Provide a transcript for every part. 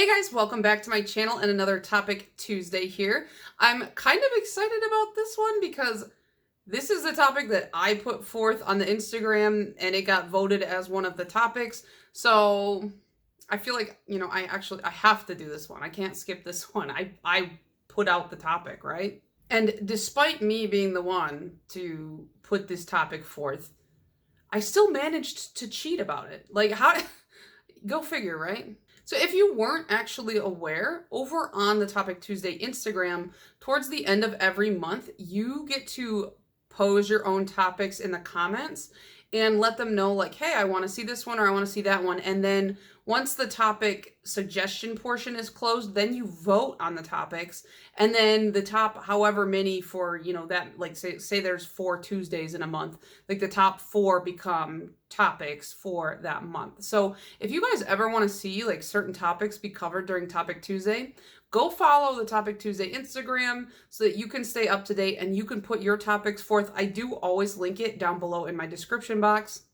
Hey guys, welcome back to my channel and another Topic Tuesday here. I'm kind of excited about this one because this is the topic that I put forth on the Instagram and it got voted as one of the topics. So I feel like, I have to do this one. I can't skip this one. I put out the topic, right? And despite me being the one to put this topic forth, I still managed to cheat about it. Like, how? Go figure, right? So if you weren't actually aware, over on the Topic Tuesday Instagram, towards the end of every month, you get to pose your own topics in the comments and let them know, like, hey, I want to see this one or I want to see that one. And then once the topic suggestion portion is closed, then you vote on the topics. And then the top, however many for, that, like, say there's 4 Tuesdays in a month, like the top 4 become topics for that month. So if you guys ever want to see like certain topics be covered during Topic Tuesday, go follow the Topic Tuesday Instagram so that you can stay up to date and you can put your topics forth. I do always link it down below in my description box.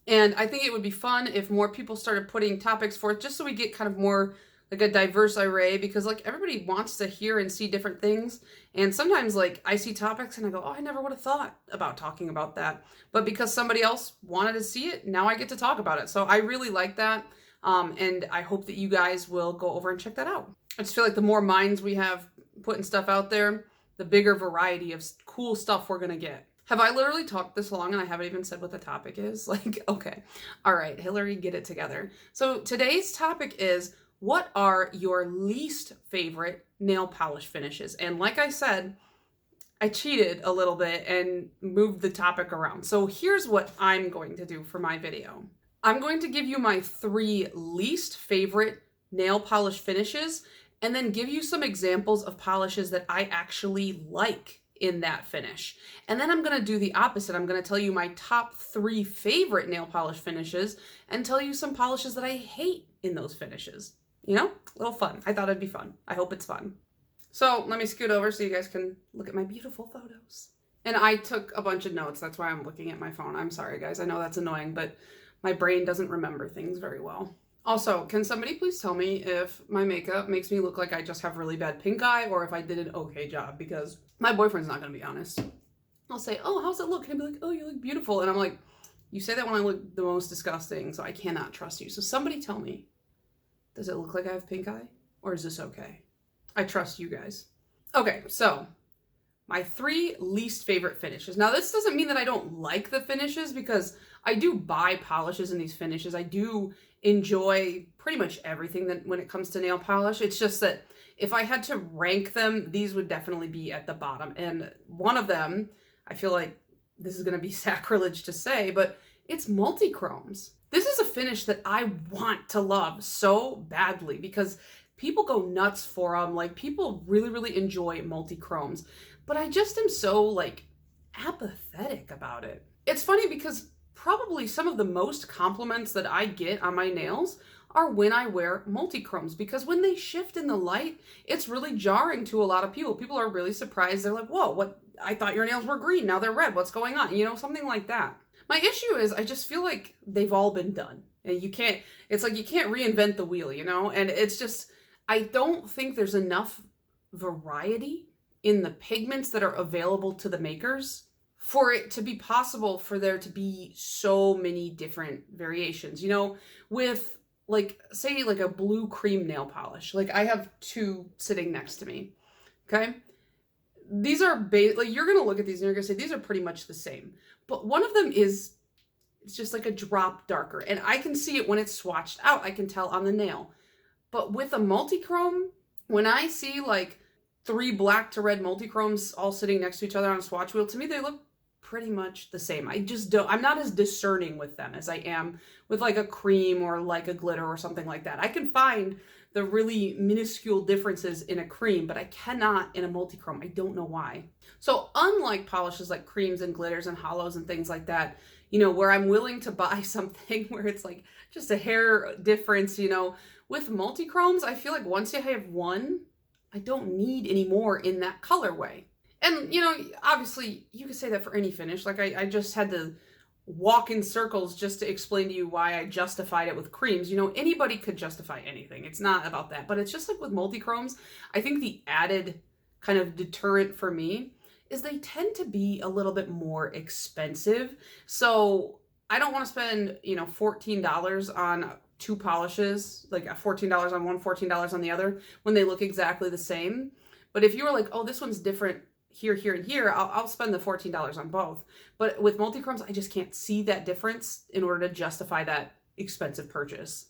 And I think it would be fun if more people started putting topics forth just so we get kind of more like a diverse array, because like everybody wants to hear and see different things. And sometimes like I see topics and I go, oh, I never would have thought about talking about that. But because somebody else wanted to see it, now I get to talk about it. So I really like that. And I hope that you guys will go over and check that out. I just feel like the more minds we have putting stuff out there, the bigger variety of cool stuff we're going to get. Have I literally talked this long and I haven't even said what the topic is? Like, okay. All right, Hillary, get it together. So today's topic is, what are your least favorite nail polish finishes? And like I said, I cheated a little bit and moved the topic around. So here's what I'm going to do for my video. I'm going to give you my 3 least favorite nail polish finishes and then give you some examples of polishes that I actually like in that finish. And then I'm going to do the opposite. I'm going to tell you my top 3 favorite nail polish finishes and tell you some polishes that I hate in those finishes. A little fun. I thought it'd be fun. I hope it's fun. So let me scoot over so you guys can look at my beautiful photos. And I took a bunch of notes. That's why I'm looking at my phone. I'm sorry, guys. I know that's annoying, but my brain doesn't remember things very well. Also, can somebody please tell me if my makeup makes me look like I just have really bad pink eye or if I did an okay job? Because my boyfriend's not going to be honest. I'll say, oh, how's it look? And he'll be like, oh, you look beautiful. And I'm like, you say that when I look the most disgusting, so I cannot trust you. So somebody tell me, does it look like I have pink eye or is this okay? I trust you guys. Okay, so my 3 least favorite finishes. Now, this doesn't mean that I don't like the finishes, because I do buy polishes in these finishes. I do enjoy pretty much everything that when it comes to nail polish. It's just that if I had to rank them, these would definitely be at the bottom. And one of them, I feel like this is going to be sacrilege to say, but it's Multichromes. This is a finish that I want to love so badly because people go nuts for them. Like, people really, really enjoy Multichromes. But I just am so, like, apathetic about it. It's funny because probably some of the most compliments that I get on my nails are when I wear Multichromes, because when they shift in the light, it's really jarring to a lot of people. People are really surprised. They're like, whoa, what? I thought your nails were green. Now they're red. What's going on? Something like that. My issue is I just feel like they've all been done. And it's like you can't reinvent the wheel, And it's just, I don't think there's enough variety in the pigments that are available to the makers for it to be possible for there to be so many different variations. With like, say like a blue cream nail polish. Like I have 2 sitting next to me. Okay. These are like, you're going to look at these and you're going to say, these are pretty much the same. But one of them it's just like a drop darker. And I can see it when it's swatched out. I can tell on the nail. But with a Multichrome, when I see like 3 black to red Multichromes all sitting next to each other on a swatch wheel, to me, they look pretty much the same. I'm not as discerning with them as I am with like a cream or like a glitter or something like that. I can find the really minuscule differences in a cream, but I cannot in a Multichrome. I don't know why. So unlike polishes like creams and glitters and hollows and things like that, where I'm willing to buy something where it's like just a hair difference, with Multichromes, I feel like once I have one, I don't need any more in that colorway. And, obviously you could say that for any finish. Like I just had to walk in circles just to explain to you why I justified it with creams. You know, anybody could justify anything. It's not about that. But it's just like with multi-chromes, I think the added kind of deterrent for me is they tend to be a little bit more expensive. So I don't want to spend, you know, $14 on two polishes, like $14 on one, $14 on the other, when they look exactly the same. But if you were like, oh, this one's different here, here, and here, I'll spend the $14 on both. But with multi-chromes, I just can't see that difference in order to justify that expensive purchase.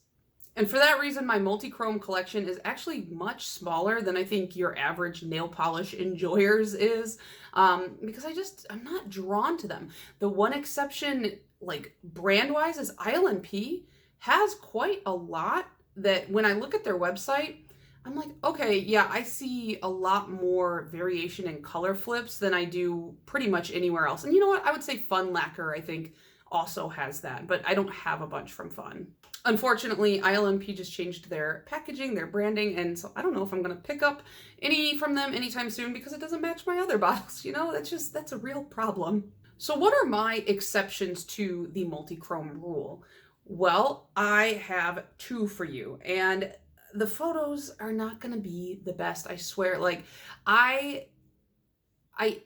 And for that reason, my multi-chrome collection is actually much smaller than I think your average nail polish enjoyers is, because I'm not drawn to them. The one exception, like brand-wise, is ILNP has quite a lot that when I look at their website, I'm like, okay, yeah, I see a lot more variation in color flips than I do pretty much anywhere else. And you know what? I would say Fun Lacquer, I think, also has that, but I don't have a bunch from Fun. Unfortunately, ILMP just changed their packaging, their branding, and so I don't know if I'm going to pick up any from them anytime soon because it doesn't match my other bottles. You know, that's a real problem. So what are my exceptions to the multi-chrome rule? Well, I have two for you, and the photos are not going to be the best, I swear. Like, I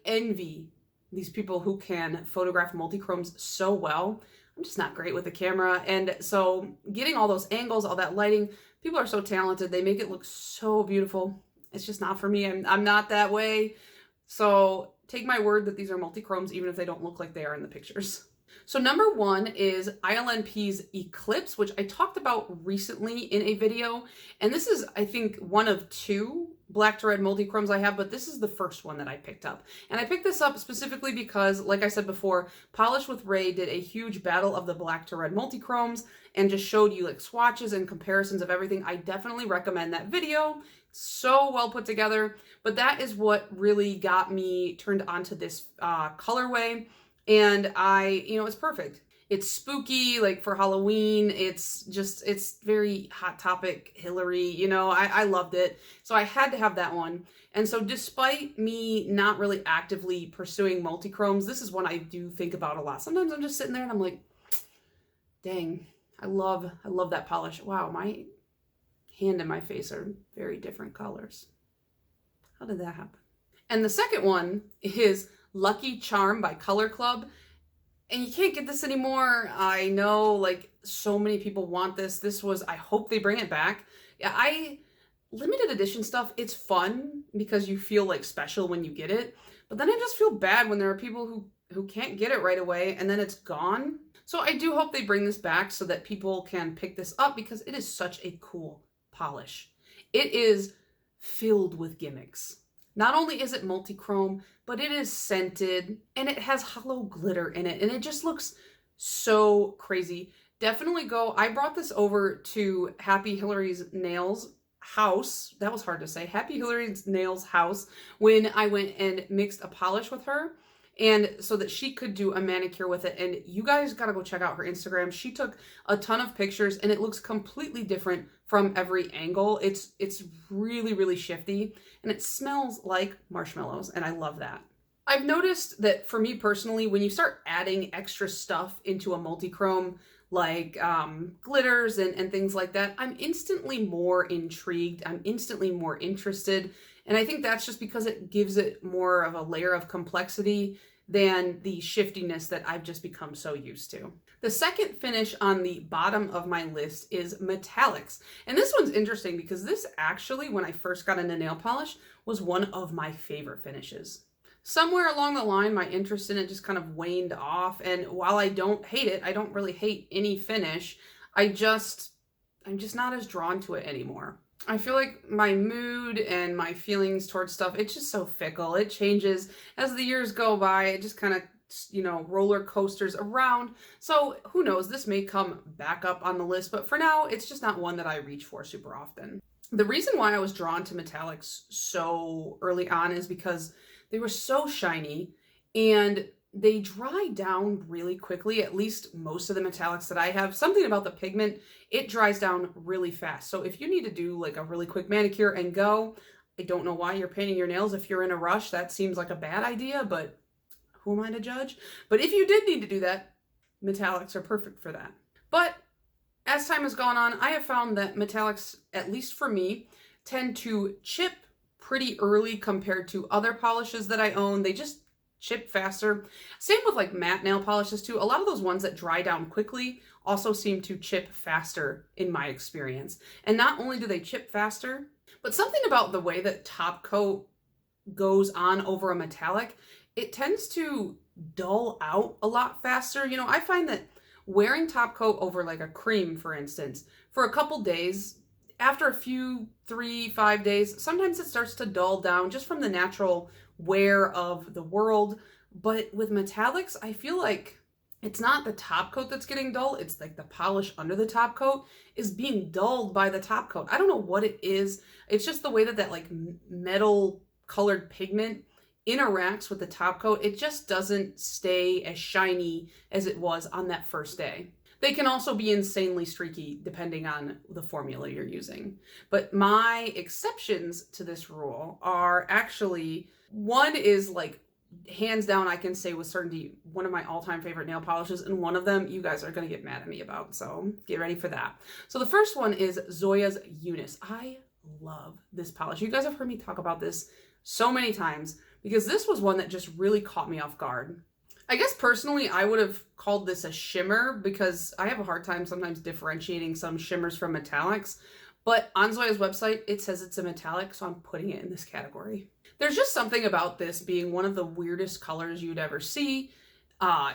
envy these people who can photograph multi-chromes so well. I'm just not great with the camera. And so getting all those angles, all that lighting, people are so talented. They make it look so beautiful. It's just not for me. I'm not that way. So take my word that these are multi-chromes, even if they don't look like they are in the pictures. So number one is ILNP's Eclipse, which I talked about recently in a video. And this is, I think, one of two black to red multi-chromes I have, but this is the first one that I picked up. And I picked this up specifically because, like I said before, Polish with Ray did a huge battle of the black to red multi-chromes and just showed you like swatches and comparisons of everything. I definitely recommend that video. So well put together. But that is what really got me turned onto this colorway. And it's perfect. It's spooky, like for Halloween. It's very Hot Topic, Hillary, I loved it. So I had to have that one. And so despite me not really actively pursuing multi-chromes, this is one I do think about a lot. Sometimes I'm just sitting there and I'm like, dang, I love that polish. Wow, my hand and my face are very different colors. How did that happen? And the second one is Lucky Charm by Color Club. And you can't get this anymore. I know, like, so many people want this. I hope they bring it back. Yeah, limited edition stuff, it's fun because you feel like special when you get it. But then I just feel bad when there are people who can't get it right away and then it's gone. So I do hope they bring this back so that people can pick this up because it is such a cool polish. It is filled with gimmicks. Not only is it multi-chrome, but it is scented and it has hollow glitter in it and it just looks so crazy. Definitely go. I brought this over to Happy Hillary's Nails house. That was hard to say. Happy Hillary's Nails house when I went and mixed a polish with her and so that she could do a manicure with it. And you guys got to go check out her Instagram. She took a ton of pictures and it looks completely different from every angle. It's really, really shifty and it smells like marshmallows and I love that. I've noticed that for me personally, when you start adding extra stuff into a multi-chrome, like glitters and things like that, I'm instantly more intrigued. I'm instantly more interested. And I think that's just because it gives it more of a layer of complexity than the shiftiness that I've just become so used to. The second finish on the bottom of my list is metallics. And this one's interesting because this actually, when I first got into nail polish, was one of my favorite finishes. Somewhere along the line, my interest in it just kind of waned off. And while I don't hate it, I don't really hate any finish. I'm just not as drawn to it anymore. I feel like my mood and my feelings towards stuff, it's just so fickle. It changes as the years go by. It just kind of, roller coasters around. So who knows, this may come back up on the list, but for now, it's just not one that I reach for super often. The reason why I was drawn to metallics so early on is because they were so shiny and they dry down really quickly, at least most of the metallics that I have. Something about the pigment, it dries down really fast. So if you need to do like a really quick manicure and go, I don't know why you're painting your nails. If you're in a rush, that seems like a bad idea, but who am I to judge? But if you did need to do that, metallics are perfect for that. But as time has gone on, I have found that metallics, at least for me, tend to chip pretty early compared to other polishes that I own. They just chip faster. Same with like matte nail polishes too. A lot of those ones that dry down quickly also seem to chip faster in my experience. And not only do they chip faster, but something about the way that top coat goes on over a metallic, it tends to dull out a lot faster. You know, I find that wearing top coat over like a cream, for instance, for a couple days, after a few 3-5 days, sometimes it starts to dull down just from the natural wear of the world. But with metallics, I feel like it's not the top coat that's getting dull. It's like the polish under the top coat is being dulled by the top coat. I don't know what it is. It's just the way that like metal colored pigment interacts with the top coat. It just doesn't stay as shiny as it was on that first day. They can also be insanely streaky depending on the formula you're using. But my exceptions to this rule are actually, one is like hands down, I can say with certainty, one of my all-time favorite nail polishes, and one of them you guys are going to get mad at me about, so get ready for that. So the first one is Zoya's Eunice. I love this polish. You guys have heard me talk about this so many times because this was one that just really caught me off guard. I guess personally, I would have called this a shimmer because I have a hard time sometimes differentiating some shimmers from metallics. But on Zoya's website, it says it's a metallic, so I'm putting it in this category. There's just something about this being one of the weirdest colors you'd ever see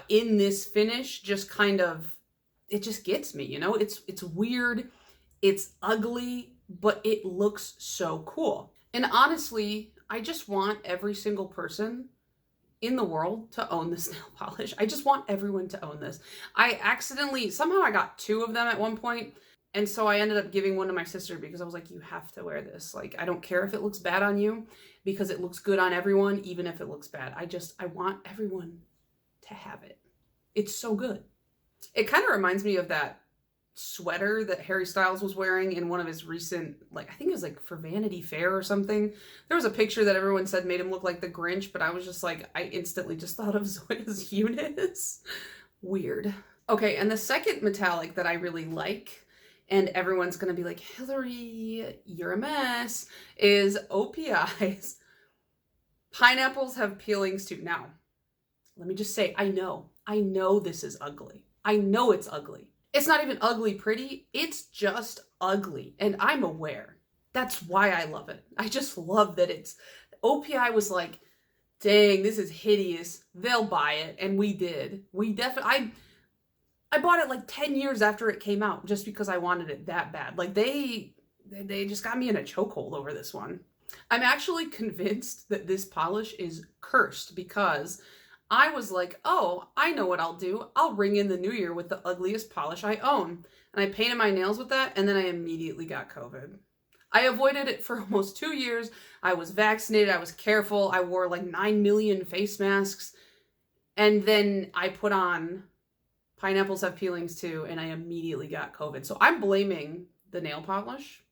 in this finish. Just kind of, it just gets me, you know? It's weird, it's ugly, but it looks so cool. And honestly, I just want every single person in the world to own this nail polish. I just want everyone to own this. Somehow I got 2 of them at one point, and so I ended up giving one to my sister because I was like, you have to wear this. Like, I don't care if it looks bad on you because it looks good on everyone, even if it looks bad. I want everyone to have it. It's so good. It kind of reminds me of that sweater that Harry Styles was wearing in one of his recent, like, I think it was like for Vanity Fair or something. There was a picture that everyone said made him look like the Grinch, but I was just like, I instantly just thought of Zoya's Eunice. Weird. Okay, and the second metallic that I really like, and everyone's gonna be like, Hillary, you're a mess, is OPI's Pineapples Have Peelings Too. Now, let me just say, I know this is ugly. I know it's ugly. It's not even ugly pretty, it's just ugly, and I'm aware. That's why I love it. I just love that it's, OPI was like, dang, this is hideous, they'll buy it, and we did. We definitely, I bought it like 10 years after it came out just because I wanted it that bad. Like they just got me in a chokehold over this one. I'm actually convinced that this polish is cursed because I was like, oh, I know what I'll do. I'll ring in the new year with the ugliest polish I own. And I painted my nails with that, and then I immediately got COVID. I avoided it for almost 2 years. I was vaccinated. I was careful. I wore like 9 million face masks. And then I put on Pineapples Have Peelings Too, and I immediately got COVID. So I'm blaming the nail polish,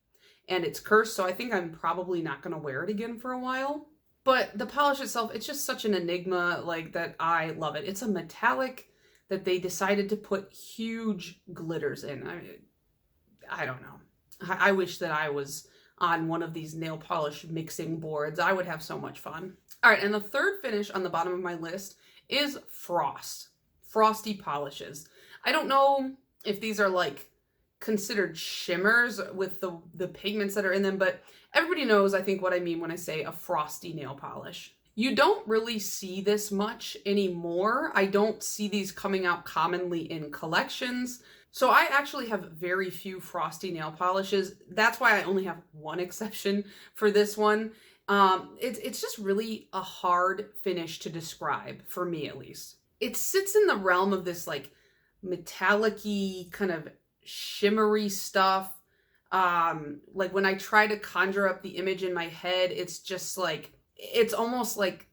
and it's cursed. So I think I'm probably not going to wear it again for a while. But the polish itself, it's just such an enigma, like, that I love it. It's a metallic that they decided to put huge glitters in. I don't know. I wish that I was on one of these nail polish mixing boards. I would have so much fun. All right, and the third finish on the bottom of my list is Frost. Frosty polishes. I don't know if these are like considered shimmers with the pigments that are in them, but everybody knows, I think, what I mean when I say a frosty nail polish. You don't really see this much anymore. I don't see these coming out commonly in collections. So I actually have very few frosty nail polishes. That's why I only have one exception for this one. It's just really a hard finish to describe, for me at least. It sits in the realm of this like metallic-y kind of shimmery stuff. Like when I try to conjure up the image in my head, it's just like, it's almost like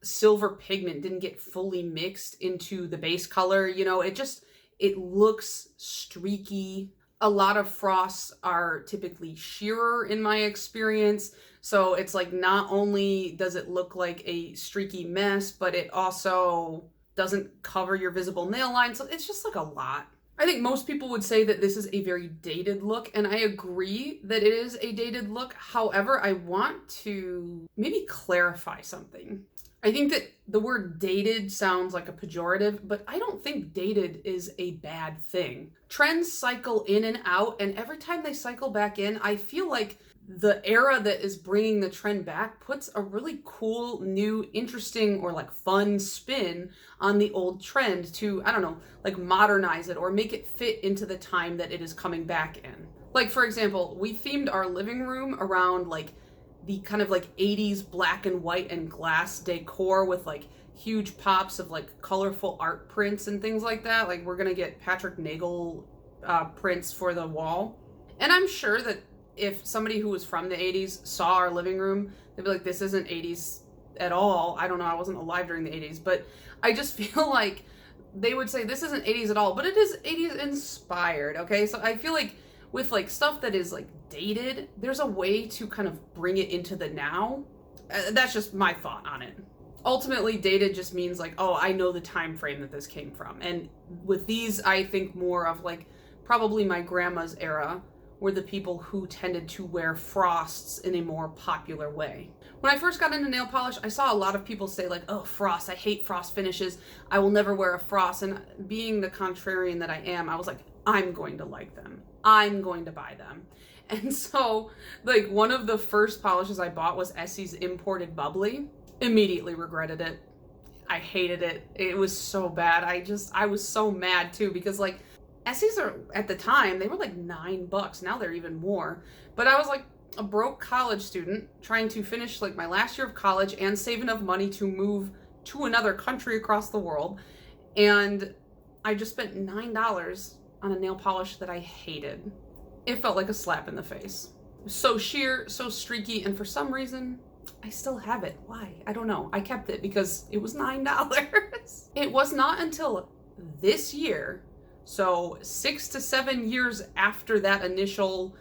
silver pigment didn't get fully mixed into the base color. You know, it looks streaky. A lot of frosts are typically sheerer in my experience. So it's like, not only does it look like a streaky mess, but it also doesn't cover your visible nail line. So it's just like a lot. I think most people would say that this is a very dated look, and I agree that it is a dated look. However, I want to maybe clarify something. I think that the word dated sounds like a pejorative, but I don't think dated is a bad thing. Trends cycle in and out, and every time they cycle back in, I feel like the era that is bringing the trend back puts a really cool, new, interesting, or like fun spin on the old trend to, I don't know, like modernize it or make it fit into the time that it is coming back in. Like, for example, we themed our living room around like the kind of like 80s black and white and glass decor with like huge pops of like colorful art prints and things like that. Like, we're gonna get Patrick Nagel prints for the wall. And I'm sure that if somebody who was from the 80s saw our living room, they'd be like, this isn't 80s at all. I don't know, I wasn't alive during the 80s, but I just feel like they would say this isn't 80s at all, but it is 80s inspired, okay? So I feel like with like stuff that is like dated, there's a way to kind of bring it into the now. That's just my thought on it. Ultimately, dated just means like, oh, I know the time frame that this came from. And with these, I think more of like probably my grandma's era, were the people who tended to wear frosts in a more popular way. When I first got into nail polish, I saw a lot of people say like, oh, frost, I hate frost finishes. I will never wear a frost. And being the contrarian that I am, I was like, I'm going to like them. I'm going to buy them. And so like one of the first polishes I bought was Essie's imported bubbly. Immediately regretted it. I hated it. It was so bad. I was so mad too, because like Essie's are, at the time, they were like $9. Now they're even more. But I was like a broke college student trying to finish like my last year of college and save enough money to move to another country across the world. And I just spent $9 on a nail polish that I hated. It felt like a slap in the face. So sheer, so streaky, and for some reason, I still have it. Why? I don't know. I kept it because it was $9. It was not until this year, so 6 to 7 years after that initial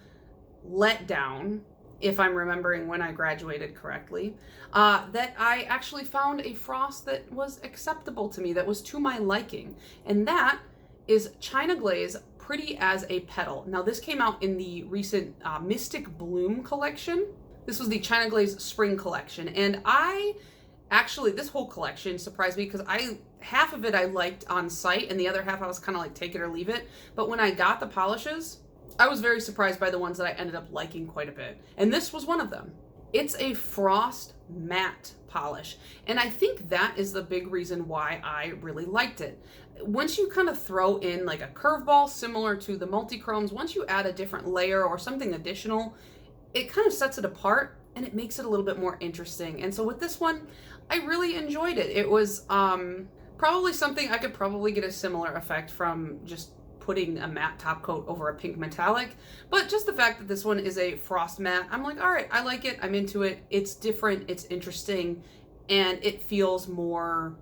letdown, if I'm remembering when I graduated correctly, that I actually found a frost that was acceptable to me, that was to my liking. And that is China Glaze Pretty as a Petal. Now this came out in the recent Mystic Bloom collection. This was the China Glaze Spring collection. And this whole collection surprised me because half of it I liked on site and the other half I was kind of like take it or leave it. But when I got the polishes, I was very surprised by the ones that I ended up liking quite a bit. And this was one of them. It's a frost matte polish. And I think that is the big reason why I really liked it. Once you kind of throw in like a curveball similar to the Multichromes, once you add a different layer or something additional, it kind of sets it apart and it makes it a little bit more interesting. And so with this one, I really enjoyed it. It was probably something I could probably get a similar effect from just putting a matte top coat over a pink metallic. But just the fact that this one is a frost matte, I'm like, all right, I like it. I'm into it. It's different. It's interesting. And it feels more,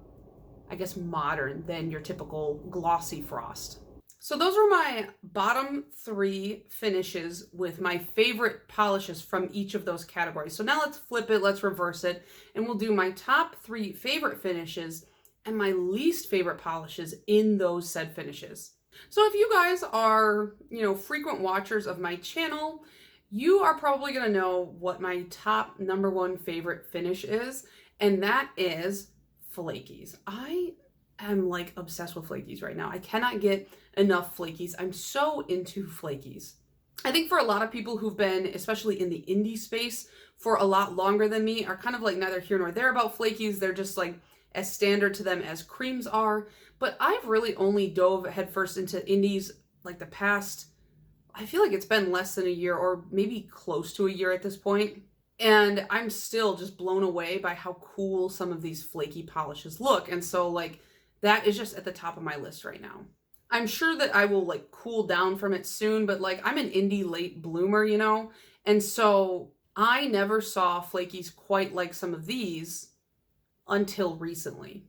I guess, modern than your typical glossy frost. So those were my bottom 3 finishes with my favorite polishes from each of those categories. So now let's flip it, let's reverse it, and we'll do my top 3 favorite finishes and my least favorite polishes in those said finishes. So if you guys are, frequent watchers of my channel, you are probably gonna know what my top number 1 favorite finish is, and that is Flakies. I am like obsessed with Flakies right now. I cannot get enough Flakies. I'm so into Flakies. I think for a lot of people who've been, especially in the indie space, for a lot longer than me, are kind of like neither here nor there about Flakies. They're just like as standard to them as creams are. But I've really only dove headfirst into indies like the past, I feel like it's been less than a year or maybe close to a year at this point. And I'm still just blown away by how cool some of these flaky polishes look. And so like that is just at the top of my list right now. I'm sure that I will like cool down from it soon, but like I'm an indie late bloomer, And so I never saw Flakies quite like some of these until recently.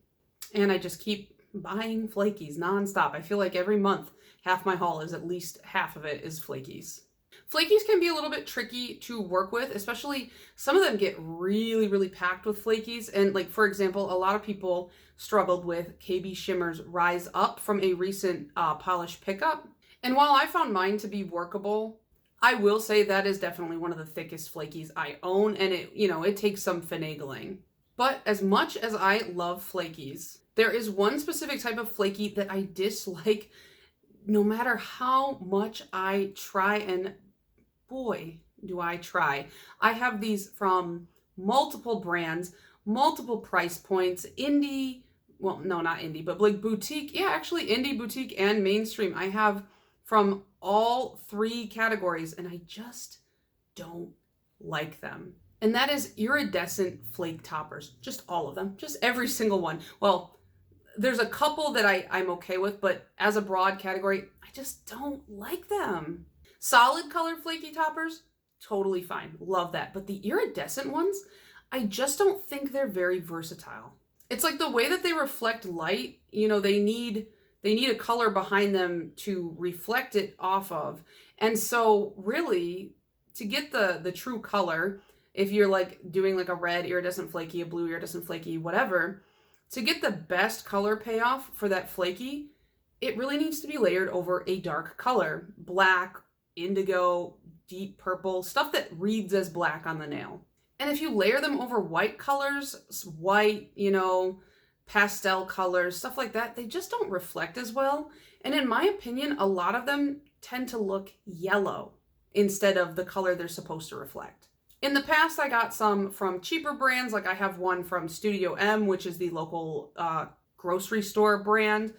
And I just keep buying Flakies nonstop. I feel like every month, half my haul is at least half of it is Flakies. Flakies can be a little bit tricky to work with, especially some of them get really, really packed with flakies. And like, for example, a lot of people struggled with KB Shimmers Rise Up from a recent polish pickup. And while I found mine to be workable, I will say that is definitely one of the thickest flakies I own, and it takes some finagling. But as much as I love flakies, there is one specific type of flaky that I dislike no matter how much I try, and boy, do I try. I have these from multiple brands, multiple price points, indie, well, no, not indie, but like boutique. Yeah, actually indie, boutique, and mainstream. I have from all three categories, and I just don't like them. And that is iridescent flake toppers. Just all of them. Just every single one. Well, there's a couple that I'm okay with, but as a broad category, I just don't like them. Solid color flaky toppers, totally fine. Love that. But the iridescent ones, I just don't think they're very versatile. It's like the way that they reflect light, they need a color behind them to reflect it off of. And so really, to get the true color, if you're like doing like a red iridescent flaky, a blue iridescent flaky, whatever, to get the best color payoff for that flaky, it really needs to be layered over a dark color. Black, indigo, deep purple, stuff that reads as black on the nail. And if you layer them over white colors, white, pastel colors, stuff like that, they just don't reflect as well. And in my opinion, a lot of them tend to look yellow instead of the color they're supposed to reflect. In the past, I got some from cheaper brands. Like I have one from Studio M, which is the local grocery store brand.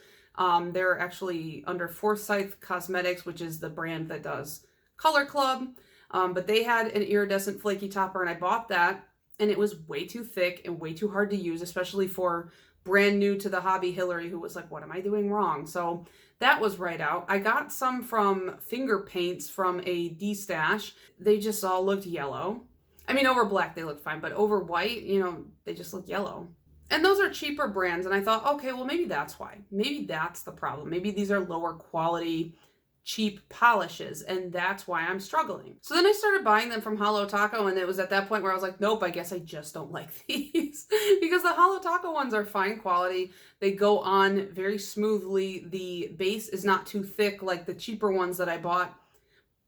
They're actually under Forsyth Cosmetics, which is the brand that does Color Club. But they had an iridescent flaky topper, and I bought that, and it was way too thick and way too hard to use, especially for brand new to the hobby Hillary, who was like, what am I doing wrong? So that was right out. I got some from Finger Paints from a D-stash. They just all looked yellow. I mean, over black they looked fine, but over white, they just look yellow. And those are cheaper brands, and I thought, okay, well, maybe that's why. Maybe that's the problem. Maybe these are lower quality, cheap polishes, and that's why I'm struggling. So then I started buying them from Holo Taco, and it was at that point where I was like, nope, I guess I just don't like these. Because the Holo Taco ones are fine quality. They go on very smoothly. The base is not too thick like the cheaper ones that I bought,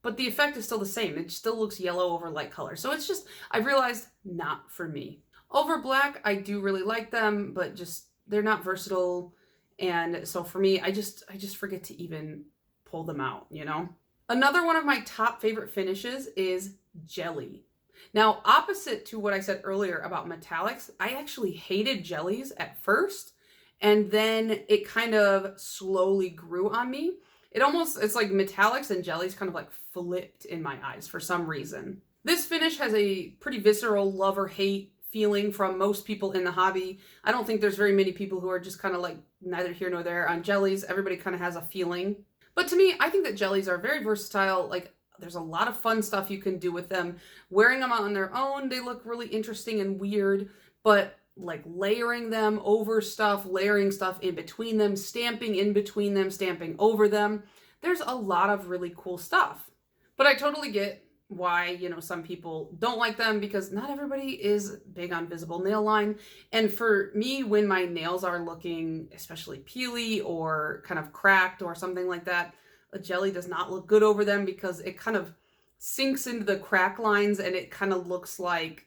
but the effect is still the same. It still looks yellow over light color. So it's just, I realized, not for me. Over black, I do really like them, but just, they're not versatile. And so for me, I just forget to even pull them out, Another one of my top favorite finishes is Jelly. Now, opposite to what I said earlier about metallics, I actually hated jellies at first, and then it kind of slowly grew on me. It's like metallics and jellies kind of like flipped in my eyes for some reason. This finish has a pretty visceral love or hate feeling from most people in the hobby. I don't think there's very many people who are just kind of like neither here nor there on jellies. Everybody kind of has a feeling. But to me, I think that jellies are very versatile. Like, there's a lot of fun stuff you can do with them. Wearing them on their own, they look really interesting and weird, but like layering them over stuff, layering stuff in between them, stamping in between them, stamping over them, there's a lot of really cool stuff. But I totally get why, some people don't like them, because not everybody is big on visible nail line. And for me, when my nails are looking especially peely or kind of cracked or something like that, a jelly does not look good over them because it kind of sinks into the crack lines and it kind of looks like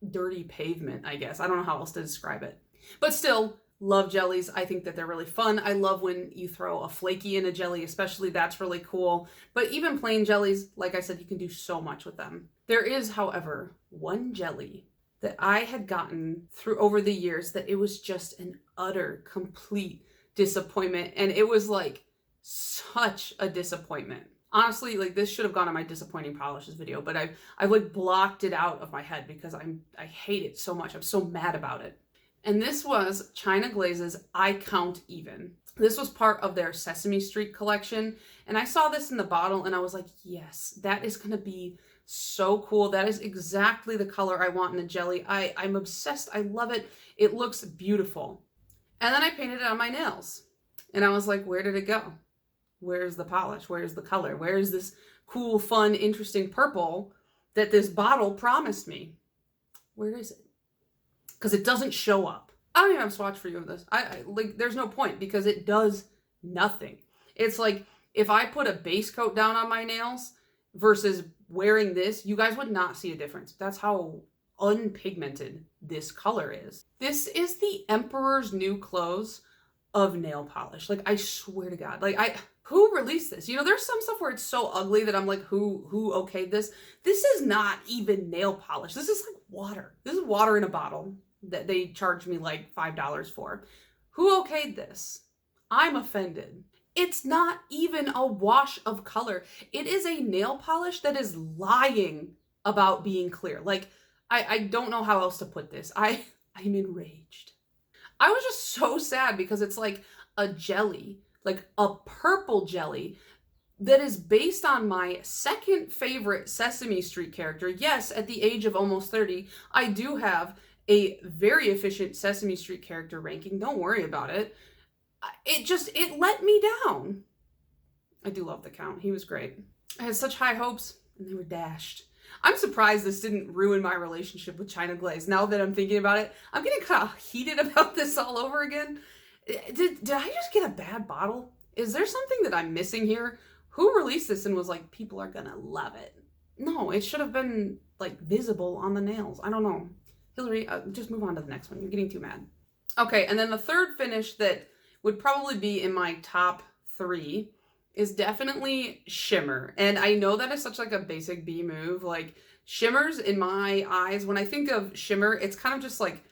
dirty pavement, I guess. I don't know how else to describe it. But still, love jellies. I think that they're really fun. I love when you throw a flaky in a jelly, especially. That's really cool. But even plain jellies, like I said, you can do so much with them. There is, however, one jelly that I had gotten through over the years that it was just an utter, complete disappointment. And it was like such a disappointment. Honestly, like this should have gone on my disappointing polishes video, but I've like blocked it out of my head because I hate it so much. I'm so mad about it. And this was China Glaze's I Count Even. This was part of their Sesame Street collection. And I saw this in the bottle and I was like, yes, that is going to be so cool. That is exactly the color I want in a jelly. I'm obsessed. I love it. It looks beautiful. And then I painted it on my nails. And I was like, where did it go? Where's the polish? Where's the color? Where's this cool, fun, interesting purple that this bottle promised me. Where is it? Because it doesn't show up. I don't even have a swatch for you of this. I like, there's no point because it does nothing. It's like if I put a base coat down on my nails versus wearing this, you guys would not see a difference. That's how unpigmented this color is. This is the Emperor's New Clothes of nail polish. Like, I swear to God, like, who released this? You know, there's some stuff where it's so ugly that I'm like, who okayed this? This is not even nail polish. This is like water. This is water in a bottle that they charged me like $5 for. Who okayed this? I'm offended. It's not even a wash of color. It is a nail polish that is lying about being clear. Like, I don't know how else to put this. I'm enraged. I was just so sad because it's like a jelly, like a purple jelly that is based on my second favorite Sesame Street character. Yes, at the age of almost 30, I do have a very efficient Sesame Street character ranking. Don't worry about it. It let me down. I do love the Count. He was great. I had such high hopes and they were dashed. I'm surprised this didn't ruin my relationship with China Glaze. Now that I'm thinking about it, I'm getting kind of heated about this all over again. Did I just get a bad bottle? Is there something that I'm missing here? Who released this and was like, people are gonna love it? No, it should have been like visible on the nails. I don't know. Hillary, just move on to the next one. You're getting too mad. Okay, and then the third finish that would probably be in my top 3 is definitely Shimmer. And I know that is such like a basic B move. Like, Shimmers in my eyes, when I think of Shimmer, it's kind of just like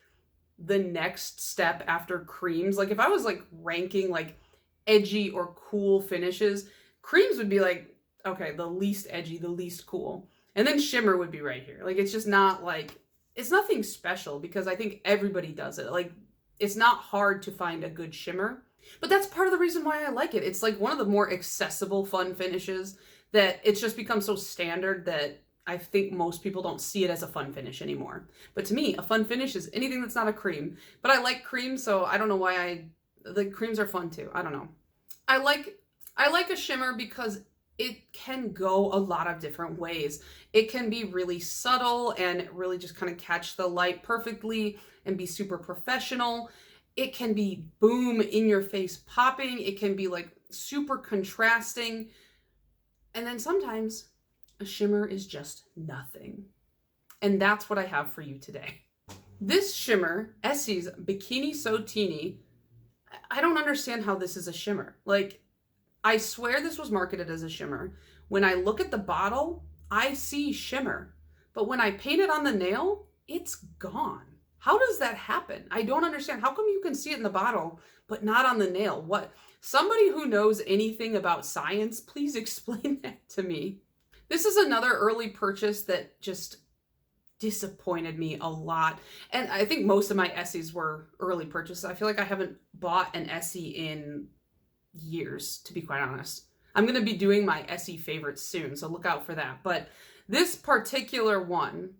the next step after creams. Like, if I was like ranking like edgy or cool finishes, creams would be like, okay, the least edgy, the least cool. And then Shimmer would be right here. Like, it's just not like, it's nothing special because I think everybody does it. Like, it's not hard to find a good shimmer, but that's part of the reason why I like it. It's like one of the more accessible, fun finishes that it's just become so standard that I think most people don't see it as a fun finish anymore. But to me, a fun finish is anything that's not a cream. But I like cream, so I don't know why the creams are fun too. I don't know. I like a shimmer because it can go a lot of different ways. It can be really subtle and really just kind of catch the light perfectly and be super professional. It can be boom, in your face popping. It can be like super contrasting. And then sometimes a shimmer is just nothing. And that's what I have for you today. This shimmer, Essie's Bikini So Teeny, I don't understand how this is a shimmer. Like, I swear this was marketed as a shimmer. When I look at the bottle, I see shimmer. But when I paint it on the nail, it's gone. How does that happen? I don't understand. How come you can see it in the bottle, but not on the nail? What? Somebody who knows anything about science, please explain that to me. This is another early purchase that just disappointed me a lot. And I think most of my Essies were early purchases. I feel like I haven't bought an Essie in years, to be quite honest. I'm going to be doing my Essie favorites soon, so look out for that. But this particular one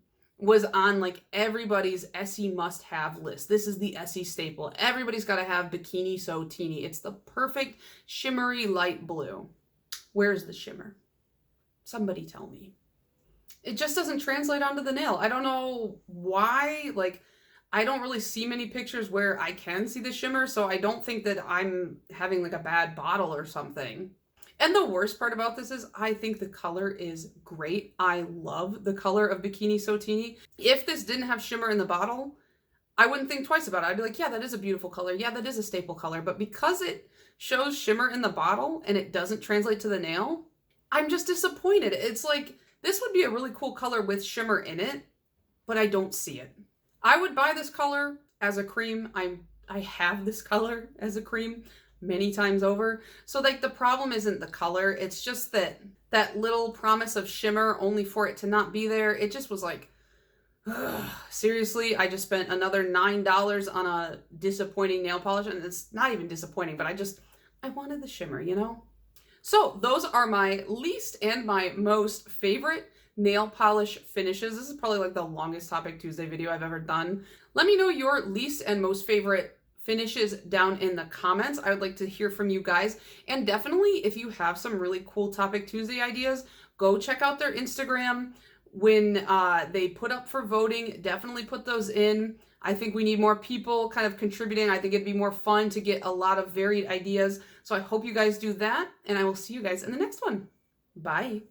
was on like everybody's Essie must-have list. This is the Essie staple. Everybody's got to have Bikini So Teeny. It's the perfect shimmery light blue. Where's the shimmer? Somebody tell me. It just doesn't translate onto the nail. I don't know why. Like, I don't really see many pictures where I can see the shimmer, so I don't think that I'm having like a bad bottle or something. And the worst part about this is I think the color is great. I love the color of Bikini So Teeny. If this didn't have shimmer in the bottle, I wouldn't think twice about it. I'd be like, yeah, that is a beautiful color. Yeah, that is a staple color. But because it shows shimmer in the bottle and it doesn't translate to the nail, I'm just disappointed. It's like, this would be a really cool color with shimmer in it, but I don't see it. I would buy this color as a cream. I have this color as a cream many times over. So like, the problem isn't the color. It's just that little promise of shimmer only for it to not be there. It just was like, ugh, seriously, I just spent another $9 on a disappointing nail polish. And it's not even disappointing, but I wanted the shimmer, you know? So those are my least and my most favorite nail polish finishes. This is probably like the longest Topic Tuesday video I've ever done. Let me know your least and most favorite finishes down in the comments. I would like to hear from you guys. And definitely, if you have some really cool Topic Tuesday ideas, Go check out their Instagram. When they put up for voting, definitely put those in. I think we need more people kind of contributing. I think it'd be more fun to get a lot of varied ideas. So I hope you guys do that, and I will see you guys in the next one. Bye.